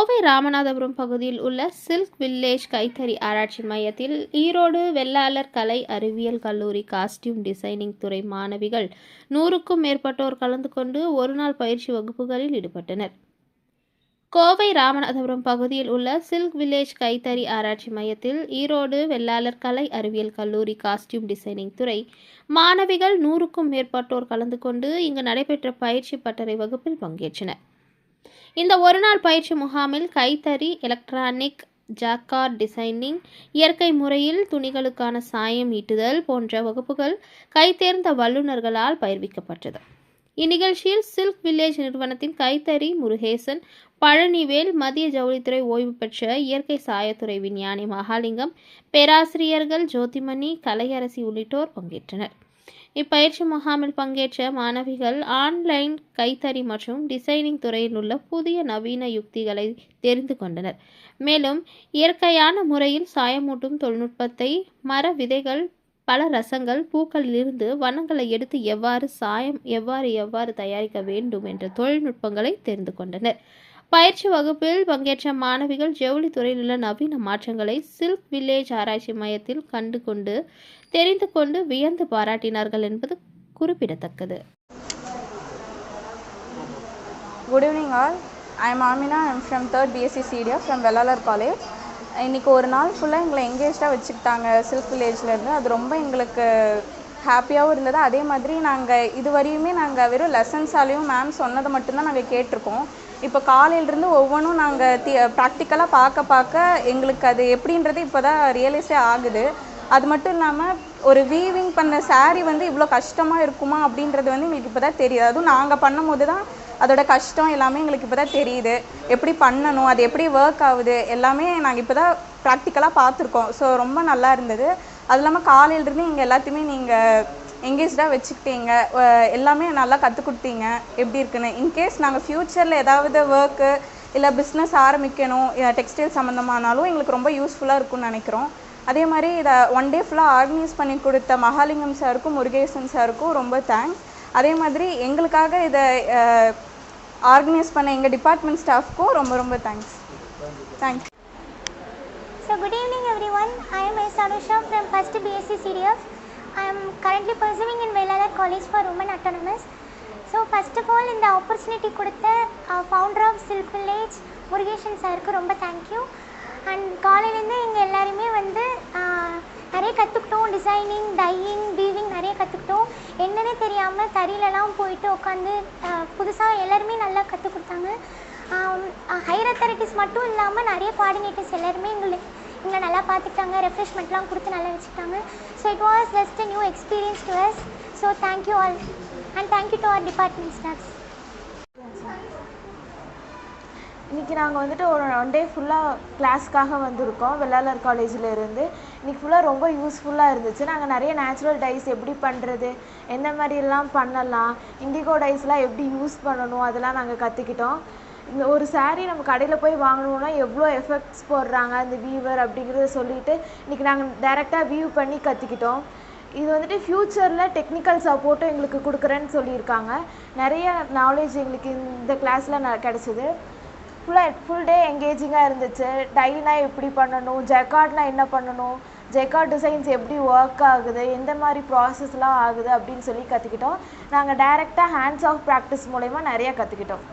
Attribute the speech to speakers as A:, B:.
A: கோவை ராமநாதபுரம் பகுதியில் உள்ள silk village கைத்தறி ஆராய்ச்சி மையத்தில் ஈரோடு வெள்ளாளர் கலை அறிவியல் கல்லூரி காஸ்டியூம் டிசைனிங் துறை மாணவிகள் 100க்கும் மேற்பட்டோர் கலந்து கொண்டு ஒருநாள் பயிற்சி வகுப்புகளில் ஈடுபட்டனர். கோவை ராமநாதபுரம் பகுதியில் உள்ள சில்க் வில்லேஜ் கைத்தறி ஆராய்ச்சி மையத்தில் ஈரோடு வெள்ளாளர் கலை அறிவியல் கல்லூரி காஸ்டியூம் டிசைனிங் துறை மாணவிகள் 100க்கும் மேற்பட்டோர் கலந்து கொண்டு இங்கு நடைபெற்ற பயிற்சி பட்டறை வகுப்பில் பங்கேற்றனர். இந்த ஒருநாள் பயிற்சி முகாமில் கைத்தறி, எலக்ட்ரானிக், ஜாக்கார்ட் டிசைனிங், இயற்கை முறையில் துணிகளுக்கான சாயம் ஈட்டுதல் போன்ற வகுப்புகள் கைதேர்ந்த வல்லுநர்களால் பயிர்விக்கப்பட்டது. இந்நிகழ்ச்சியில் சில்க் வில்லேஜ் நிறுவனத்தின் கைத்தறி முருகேசன், பழனிவேல், மத்திய ஜவுளித்துறை ஓய்வு பெற்ற இயற்கை சாயத்துறை விஞ்ஞானி மகாலிங்கம், பேராசிரியர்கள் ஜோதிமணி, கலையரசி உள்ளிட்டோர் பங்கேற்றனர். இப்பயிற்சி முகாமில் பங்கேற்ற மாணவிகள் ஆன்லைன் கைத்தறி மற்றும் டிசைனிங் துறையில் உள்ள புதிய நவீன யுக்திகளை தெரிந்து கொண்டனர். மேலும் இயற்கையான முறையில் சாயமூட்டும் தொழில்நுட்பத்தை, மர விதைகள், பல ரசங்கள், பூக்களிலிருந்து வண்ணங்களை எடுத்து சாயம் எவ்வாறு தயாரிக்க வேண்டும் என்ற தொழில்நுட்பங்களை தெரிந்து கொண்டனர். பயிற்சி வகுப்பில் பங்கேற்ற மாணவிகள் ஜவுளித்துறையில் உள்ள நவீன மாற்றங்களை சில்க் வில்லேஜ் ஆராய்ச்சி மையத்தில் தெரிந்து கொண்டு வியந்து பாராட்டினார்கள் என்பது குறிப்பிடத்தக்கது.
B: Good evening all. I am Amina. I am from 3rd BSc CDF from Vellalar College. இன்னைக்கு ஒரு நாள் ஃபுல்லாக எங்களை எங்கேஜாக வச்சுக்கிட்டாங்க சில்க் வில்லேஜ்லேருந்து. அது ரொம்ப எங்களுக்கு ஹாப்பியாகவும் இருந்தது. அதே மாதிரி நாங்கள் வெறும் லெசன்ஸாலேயும் மேம் சொன்னதை மட்டும்தான் நாங்கள் கேட்டிருக்கோம். இப்போ காலையிலேருந்து ஒவ்வொன்றும் நாங்கள் ப்ராக்டிக்கலாக பார்க்க எங்களுக்கு அது எப்படின்றது இப்போ தான் ரியலைஸே ஆகுது. அது மட்டும் இல்லாமல் ஒரு வீவிங் பண்ண saree இவ்வளோ கஷ்டமாக இருக்குமா அப்படின்றது எங்களுக்கு இப்போ தான் தெரியுது. அதுவும் நாங்கள் பண்ணும் போது தான் அதோட கஷ்டம் எல்லாமே எங்களுக்கு இப்போ தான் தெரியுது. எப்படி பண்ணணும், அது எப்படி ஒர்க் ஆகுது எல்லாமே நாங்கள் இப்போ தான் ப்ராக்டிக்கலாக பார்த்துருக்கோம். ஸோ ரொம்ப நல்லா இருந்தது. அது இல்லாமல் காலையிலேருந்து எங்கள் எல்லாத்தையுமே நீங்கள் எங்கேஜாக வச்சுக்கிட்டீங்க, எல்லாமே நல்லா கற்றுக் கொடுத்தீங்க எப்படி இருக்குன்னு. இன்கேஸ் நாங்கள் ஃப்யூச்சரில் ஏதாவது ஒர்க்கு இல்லை பிஸ்னஸ் ஆரம்பிக்கணும், டெக்ஸ்டைல் சம்மந்தமானாலும் எங்களுக்கு ரொம்ப யூஸ்ஃபுல்லாக இருக்கும்னு நினைக்கிறோம். அதே மாதிரி இதை ஒன் டே ஃபுல்லாக ஆர்கனைஸ் பண்ணி கொடுத்த மகாலிங்கம் சாருக்கும் முருகேசன் சாருக்கும் ரொம்ப தேங்க்ஸ். அதே மாதிரி எங்களுக்காக இதை ஆர்கனைஸ் பண்ண எங்கள் டிபார்ட்மெண்ட் ஸ்டாஃப்க்கும் ரொம்ப thanks. Thanks.
C: So good evening everyone. I am S. Anusha from 1st BSc CDF. I am currently pursuing in Vellalar College for Women Autonomous. So first of all இந்த opportunity கொடுத்த founder of Silk Village Murugesan சாருக்கு ரொம்ப thank you. And காலையிலேருந்து எங்கள் எல்லாருமே நிறைய கற்றுக்கிட்டோம். Designing, dyeing, weaving நிறைய கற்றுக்கிட்டோம். என்னன்னே தெரியாமல் தறியிலலாம் போயிட்டு உட்காந்து புதுசாக எல்லாருமே நல்லா கற்றுக் கொடுத்தாங்க. ஹையர் அத்தாரிட்டிஸ் மட்டும் இல்லாமல் நிறைய கோஆர்டினேட்டர்ஸ் எல்லாருமே எங்களை நல்லா பார்த்துக்கிட்டாங்க, ரெஃப்ரெஷ்மெண்ட்லாம் கொடுத்து நல்லா வச்சுக்கிட்டாங்க. So it was just a new experience to us. So thank you all and thank you to our department staffs.
D: இன்றைக்கி நாங்கள் ஒரு ஒன் டே ஃபுல்லாக கிளாஸ்க்காக வந்திருக்கோம் வெள்ளாளர் காலேஜில் இருந்து. இன்றைக்கி ஃபுல்லாக ரொம்ப யூஸ்ஃபுல்லாக இருந்துச்சு. நாங்கள் நிறைய நேச்சுரல் டைஸ் எப்படி பண்ணுறது, எந்த மாதிரிலாம் பண்ணலாம், இண்டிகோ டைஸ்லாம் எப்படி யூஸ் பண்ணணும் அதெல்லாம் நாங்கள் கற்றுக்கிட்டோம். இந்த ஒரு saree நம்ம கடையில் போய் வாங்கணுன்னா எவ்வளோ எஃபெக்ட்ஸ் போடுறாங்க அந்த வீவர் அப்படிங்கிறத சொல்லிவிட்டு இன்றைக்கி நாங்கள் டைரெக்டாக வீவ் பண்ணி கற்றுக்கிட்டோம். இது ஃப்யூச்சரில் டெக்னிக்கல் சப்போர்ட்டும் எங்களுக்கு கொடுக்குறேன்னு சொல்லியிருக்காங்க. நிறைய நாலேஜ் எங்களுக்கு இந்த கிளாஸில் கிடச்சிது. ஃபுல் டே எங்கேஜிங்காக இருந்துச்சு. டைனா எப்படி பண்ணணும், ஜக்கார்ட்னா என்ன பண்ணணும், ஜக்கார்ட் டிசைன்ஸ் எப்படி ஒர்க் ஆகுது, எந்த மாதிரி ப்ராசஸ்லாம் ஆகுது அப்படின்னு சொல்லி கற்றுக்கிட்டோம். நாங்கள் டைரெக்டாக ஹேண்ட்ஸ் ஆஃப் ப்ராக்டிஸ் மூலமா நிறையா கற்றுக்கிட்டோம்.